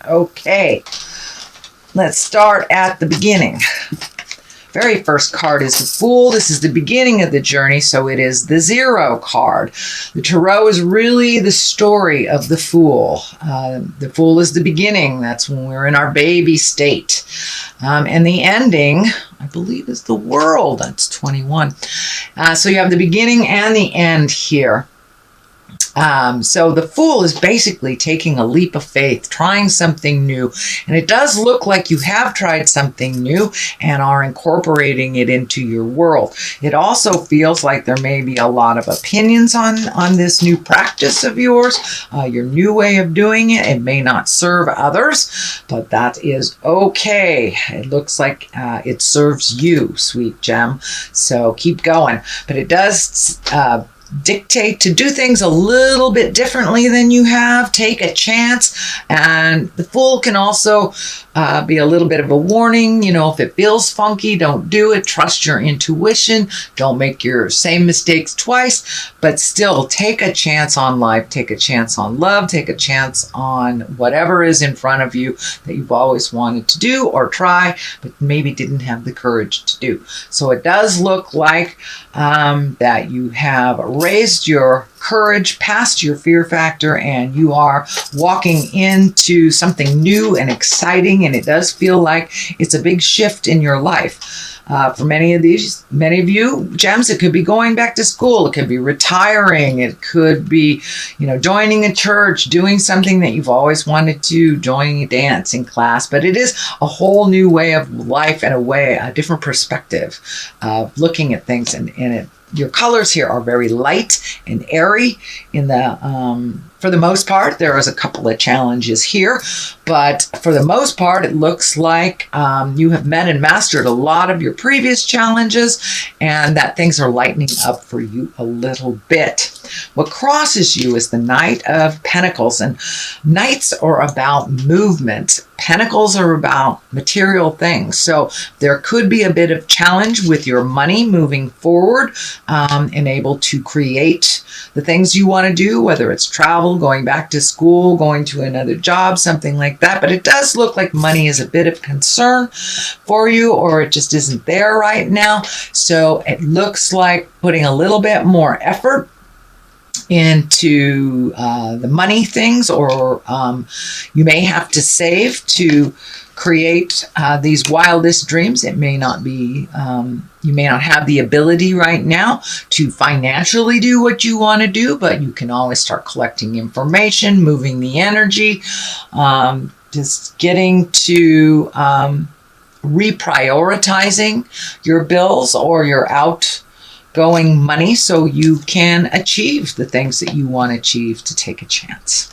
Okay, let's start at the beginning. Very first card is the Fool. This is the beginning of the journey, so it is the 0 card. The Tarot is really the story of the Fool. The Fool is the beginning. That's when we're in our baby state. And the ending, I believe, is the World. That's 21. So you have the beginning and the end here. So the Fool is basically taking a leap of faith, trying something new. And it does look like you have tried something new and are incorporating it into your world. It also feels like there may be a lot of opinions on this new practice of yours, your new way of doing it. It may not serve others, but that is okay. It looks like it serves you, sweet gem. So keep going. But it does dictate to do things a little bit differently than you have. Take a chance. And the Fool can also be a little bit of a warning. You know, if it feels funky, don't do it. Trust your intuition. Don't make your same mistakes twice, but still take a chance on life. Take a chance on love. Take a chance on whatever is in front of you that you've always wanted to do or try, but maybe didn't have the courage to do. So it does look like that you have raised your courage past your fear factor, and you are walking into something new and exciting, and it does feel like it's a big shift in your life. For many of you gems, it could be going back to school, it could be retiring, it could be, joining a church, doing something that you've always wanted to, joining a dancing class. But it is a whole new way of life and a different perspective of looking at things, and your colors here are very light and airy. For the most part, there is a couple of challenges here, but for the most part, it looks like you have met and mastered a lot of your previous challenges, and that things are lightening up for you a little bit. What crosses you is the Knight of Pentacles, and Knights are about movement. Pentacles are about material things. So there could be a bit of challenge with your money moving forward, and able to create the things you want to do, whether it's travel, going back to school, going to another job, something like that. But it does look like money is a bit of concern for you, or it just isn't there right now. So it looks like putting a little bit more effort into the money things, or you may have to save to create these wildest dreams. It may not be, you may not have the ability right now to financially do what you want to do, but you can always start collecting information, moving the energy, just getting to reprioritizing your bills or your outgoing money so you can achieve the things that you want to achieve to take a chance.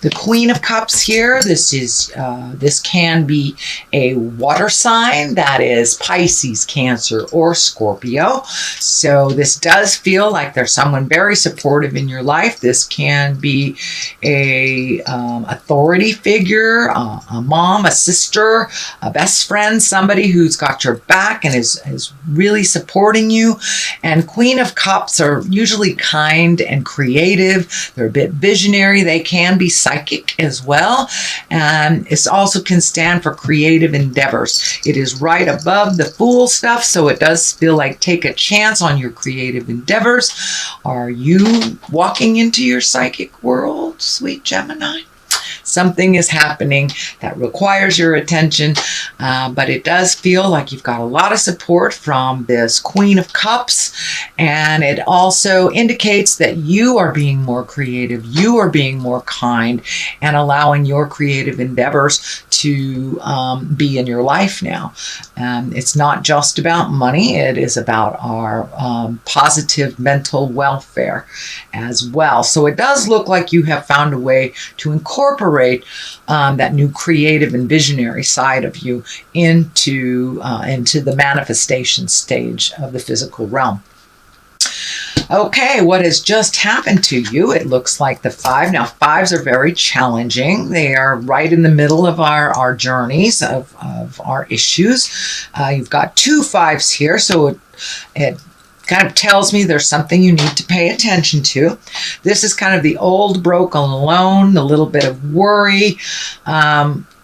The Queen of Cups here, this can be a water sign, that is Pisces, Cancer, or Scorpio. So this does feel like there's someone very supportive in your life. This can be a authority figure, a mom, a sister, a best friend, somebody who's got your back and is really supporting you. And Queen of Cups are usually kind and creative. They're a bit visionary. They can be psychic as well, and it also can stand for creative endeavors. It is right above the Fool stuff, so it does feel like take a chance on your creative endeavors. Are you walking into your psychic world, sweet Gemini? Something is happening that requires your attention, but it does feel like you've got a lot of support from this Queen of Cups, and it also indicates that you are being more creative, you are being more kind, and allowing your creative endeavors to be in your life now. It's not just about money, it is about our positive mental welfare as well. So it does look like you have found a way to incorporate that new creative and visionary side of you into the manifestation stage of the physical realm. Okay, what has just happened to you? It looks like the 5. Now, 5s are very challenging. They are right in the middle of our journeys, of our issues. You've got 2 5s here, so it kind of tells me there's something you need to pay attention to. This is kind of the old broken alone, a little bit of worry.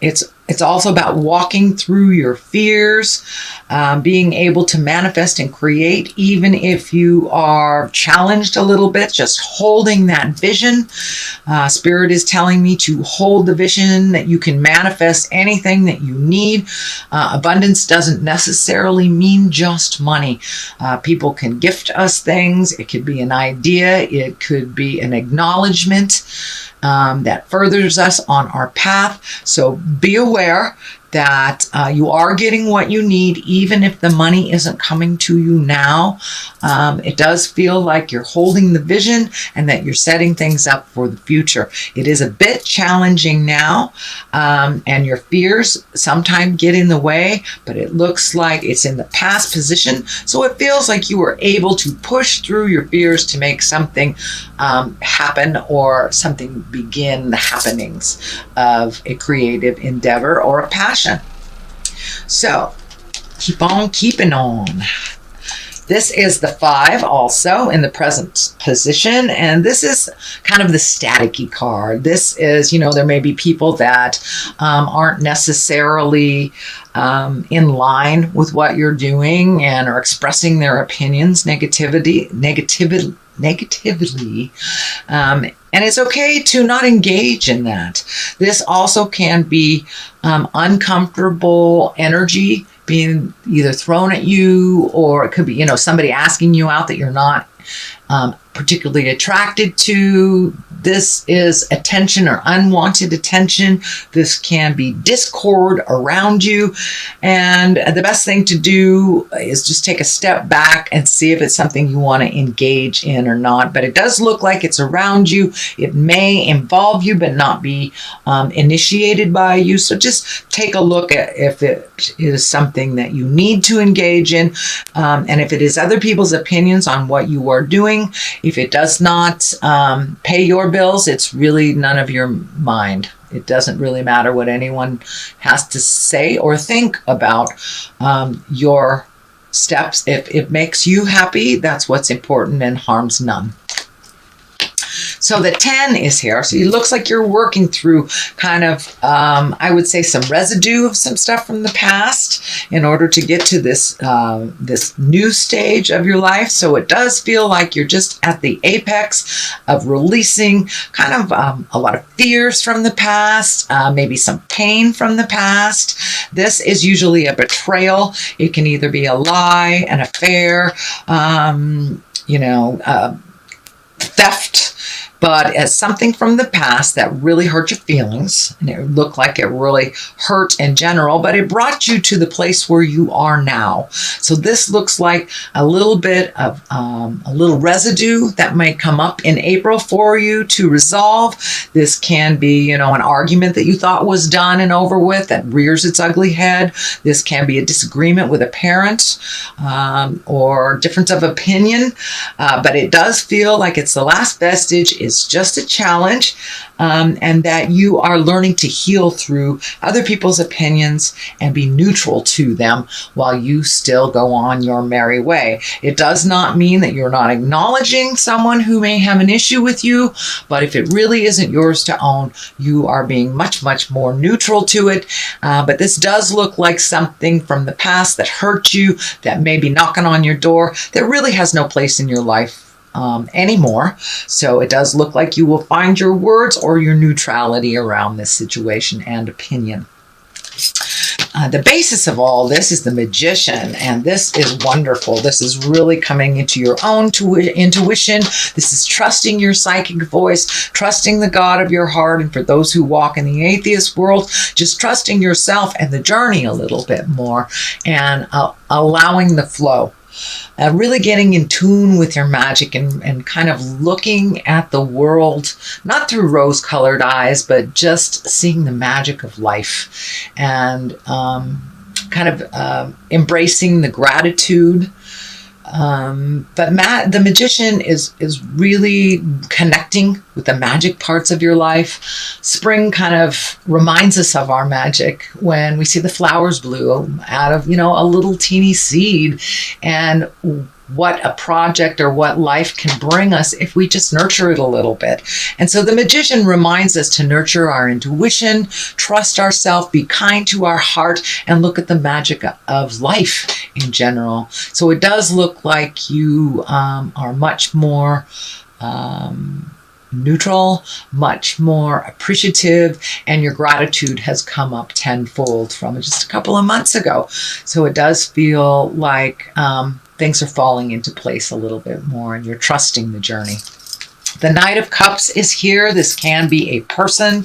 It's also about walking through your fears, being able to manifest and create, even if you are challenged a little bit, just holding that vision. Spirit is telling me to hold the vision that you can manifest anything that you need. Abundance doesn't necessarily mean just money. People can gift us things. It could be an idea. It could be an acknowledgement that furthers us on our path. So be aware that you are getting what you need, even if the money isn't coming to you now. It does feel like you're holding the vision and that you're setting things up for the future. It is a bit challenging now, and your fears sometimes get in the way, but it looks like it's in the past position. So it feels like you were able to push through your fears to make something happen, or something begin the happenings of a creative endeavor or a passion. So keep on keeping on. This is the 5 also in the present position, and this is kind of the staticky card. This is, there may be people that aren't necessarily in line with what you're doing and are expressing their opinions negatively. And it's okay to not engage in that. This also can be uncomfortable energy being either thrown at you, or it could be, somebody asking you out that you're not particularly attracted to. This is attention or unwanted attention. This can be discord around you. And the best thing to do is just take a step back and see if it's something you want to engage in or not. But it does look like it's around you. It may involve you, but not be initiated by you. So just take a look at if it is something that you need to engage in. And if it is other people's opinions on what you are doing, if it does not pay your bills, it's really none of your mind. It doesn't really matter what anyone has to say or think about your steps. If it makes you happy, that's what's important and harms none. So the 10 is here. So it looks like you're working through kind of, I would say, some residue of some stuff from the past in order to get to this this new stage of your life. So it does feel like you're just at the apex of releasing kind of a lot of fears from the past, maybe some pain from the past. This is usually a betrayal. It can either be a lie, an affair, theft, but as something from the past that really hurt your feelings, and it looked like it really hurt in general, but it brought you to the place where you are now. So this looks like a little bit of a little residue that might come up in April for you to resolve. This can be, an argument that you thought was done and over with that rears its ugly head. This can be a disagreement with a parent or difference of opinion, but it does feel like it's the last vestige. It's just a challenge, and that you are learning to heal through other people's opinions and be neutral to them while you still go on your merry way. It does not mean that you're not acknowledging someone who may have an issue with you, but if it really isn't yours to own, you are being much, much more neutral to it. But this does look like something from the past that hurt you, that may be knocking on your door, that really has no place in your life anymore. So it does look like you will find your words or your neutrality around this situation and opinion. The basis of all this is the Magician, and this is wonderful. This is really coming into your own intuition. This is trusting your psychic voice, trusting the God of your heart, and for those who walk in the atheist world, just trusting yourself and the journey a little bit more, and allowing the flow. Really getting in tune with your magic and kind of looking at the world, not through rose-colored eyes, but just seeing the magic of life and kind of embracing the gratitude. But the Magician is really connecting with the magic parts of your life. Spring kind of reminds us of our magic when we see the flowers bloom out of, a little teeny seed. And what a project or what life can bring us if we just nurture it a little bit. And so the Magician reminds us to nurture our intuition, trust ourselves, be kind to our heart, and look at the magic of life in general. So it does look like you are much more neutral, much more appreciative, and your gratitude has come up tenfold from just a couple of months ago. So it does feel like things are falling into place a little bit more, and you're trusting the journey. The Knight of Cups is here. This can be a person.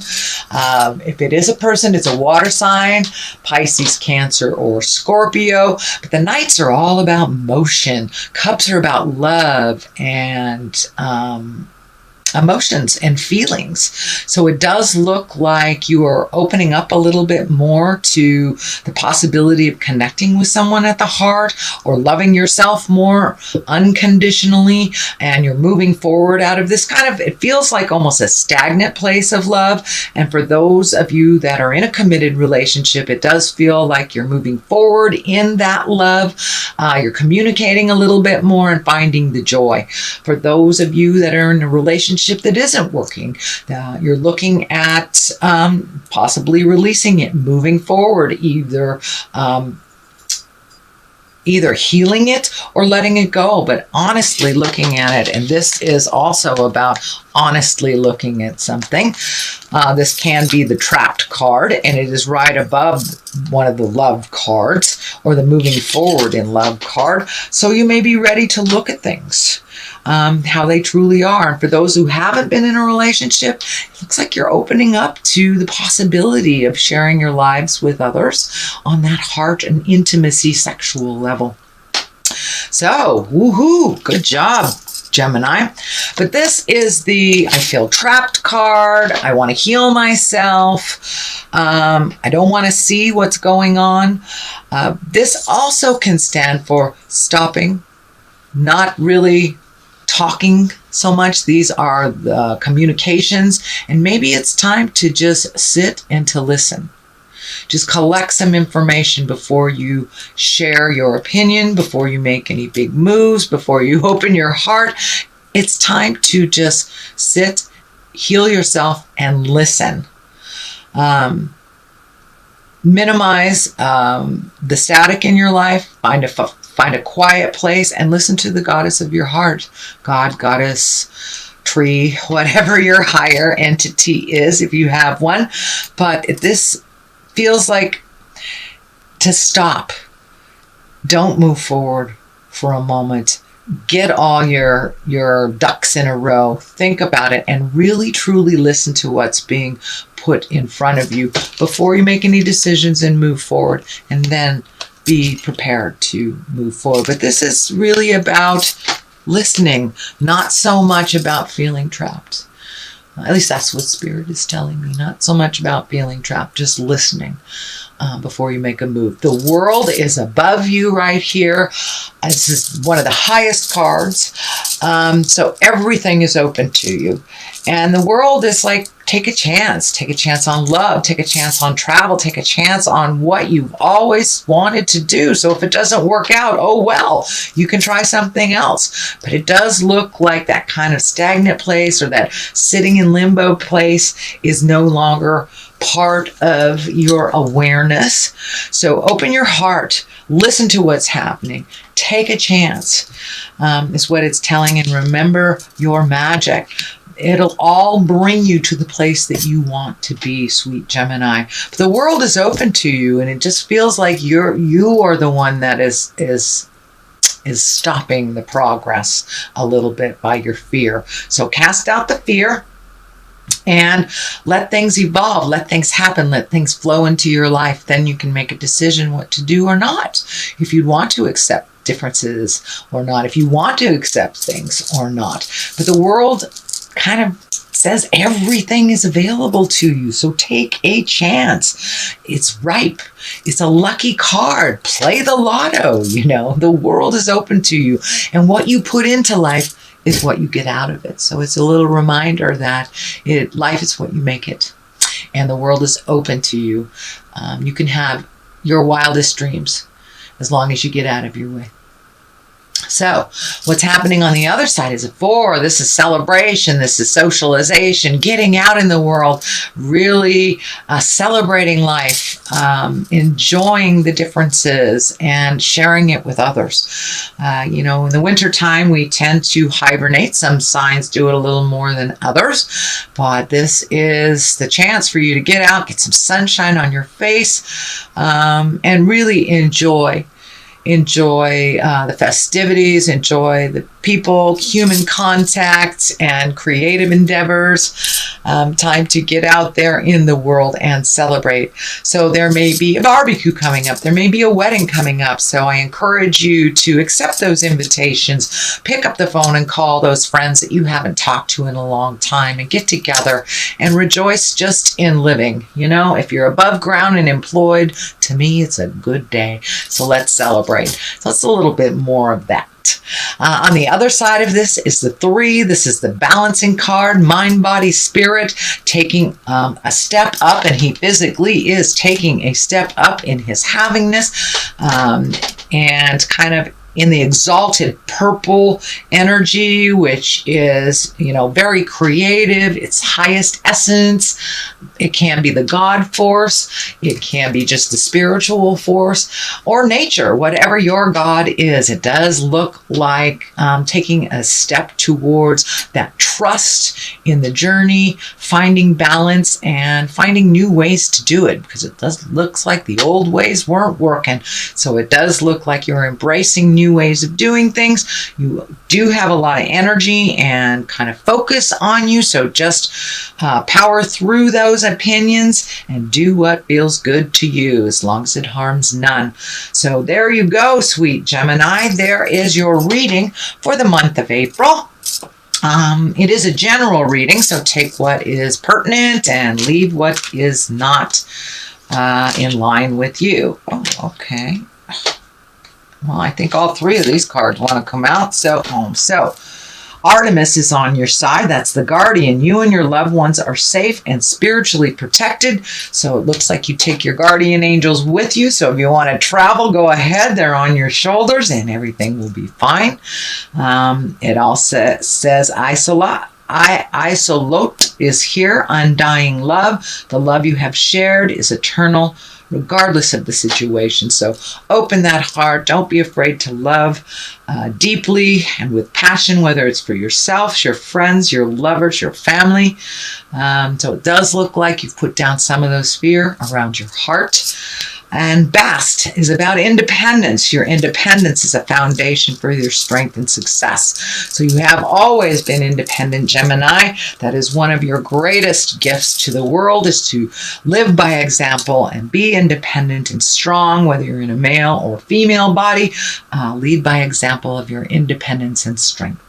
If it is a person, it's a water sign, Pisces, Cancer, or Scorpio. But the Knights are all about motion. Cups are about love and emotions and feelings. So it does look like you are opening up a little bit more to the possibility of connecting with someone at the heart, or loving yourself more unconditionally, and you're moving forward out of this kind of, it feels like almost a stagnant place of love. And for those of you that are in a committed relationship, it does feel like you're moving forward in that love. You're communicating a little bit more and finding the joy. For those of you that are in a relationship that isn't working, you're looking at possibly releasing it, moving forward, either healing it or letting it go, but honestly looking at it. And this is also about honestly looking at something. This can be the Trapped card, and it is right above one of the Love cards, or the Moving Forward in Love card. So you may be ready to look at things how they truly are. And for those who haven't been in a relationship, it looks like you're opening up to the possibility of sharing your lives with others on that heart and intimacy sexual level. So, woohoo, good job, Gemini. But this is the I feel trapped card. I want to heal myself. I don't want to see what's going on. This also can stand for stopping, not really talking so much. These are the communications, and maybe it's time to just sit and to listen. Just collect some information before you share your opinion, before you make any big moves, before you open your heart. It's time to just sit, heal yourself, and listen. Minimize the static in your life. Find a quiet place and listen to the goddess of your heart. God, goddess, tree, whatever your higher entity is, if you have one. But this feels like to stop. Don't move forward for a moment. Get all your ducks in a row. Think about it and really truly listen to what's being put in front of you before you make any decisions and move forward. And then be prepared to move forward. But this is really about listening, not so much about feeling trapped. At least that's what Spirit is telling me. Not so much about feeling trapped, just listening before you make a move. The world is above you right here. This is one of the highest cards. So everything is open to you. And the world is like, take a chance. Take a chance on love. Take a chance on travel. Take a chance on what you've always wanted to do. So if it doesn't work out, oh well, you can try something else. But it does look like that kind of stagnant place, or that sitting in limbo place, is no longer part of your awareness. So open your heart. Listen to what's happening. Take a chance, is what it's telling. And remember your magic. It'll all bring you to the place that you want to be, sweet Gemini. But the world is open to you, and it just feels like you are the one that is stopping the progress a little bit by your fear. So cast out the fear and let things evolve, let things happen, let things flow into your life. Then you can make a decision what to do or not. If you want to accept differences or not, if you want to accept things or not. But the world kind of says everything is available to you. So take a chance. It's ripe. It's a lucky card. Play the lotto. The world is open to you. And what you put into life is what you get out of it. So it's a little reminder that life is what you make it. And the world is open to you. You can have your wildest dreams as long as you get out of your way. So what's happening on the other side is a 4. This is celebration. This is socialization, getting out in the world, really celebrating life, enjoying the differences and sharing it with others. In the wintertime, we tend to hibernate. Some signs do it a little more than others, but this is the chance for you to get out, get some sunshine on your face, and really enjoy the festivities, enjoy the people, human contact, and creative endeavors. Time to get out there in the world and celebrate. So there may be a barbecue coming up. There may be a wedding coming up. So I encourage you to accept those invitations. Pick up the phone and call those friends that you haven't talked to in a long time and get together and rejoice just in living. If you're above ground and employed, to me, it's a good day. So let's celebrate. So it's a little bit more of that. On the other side of this is the 3. This is the balancing card, mind, body, spirit, taking a step up, and he physically is taking a step up in his havingness, and kind of in the exalted purple energy, which is, very creative, its highest essence. It can be the God force. It can be just the spiritual force or nature, whatever your God is. It does look like taking a step towards that trust in the journey, finding balance and finding new ways to do it, because it looks like the old ways weren't working. So it does look like you're embracing new ways of doing things. You do have a lot of energy and kind of focus on you, so just power through those opinions and do what feels good to you, as long as it harms none. So there you go, sweet Gemini. There is your reading for the month of April. It is a general reading, so take what is pertinent and leave what is not in line with you. Oh, okay. Well, I think all 3 of these cards want to come out. So Artemis is on your side. That's the guardian. You and your loved ones are safe and spiritually protected. So it looks like you take your guardian angels with you. So if you want to travel, go ahead. They're on your shoulders and everything will be fine. It also says isolate is here, undying love. The love you have shared is eternal, regardless of the situation. So open that heart. Don't be afraid to love deeply and with passion, whether it's for yourself, your friends, your lovers, your family. So it does look like you've put down some of those fear around your heart. And Bast is about independence. Your independence is a foundation for your strength and success. So you have always been independent, Gemini. That is one of your greatest gifts to the world, is to live by example and be independent and strong, whether you're in a male or female body. Lead by example of your independence and strength.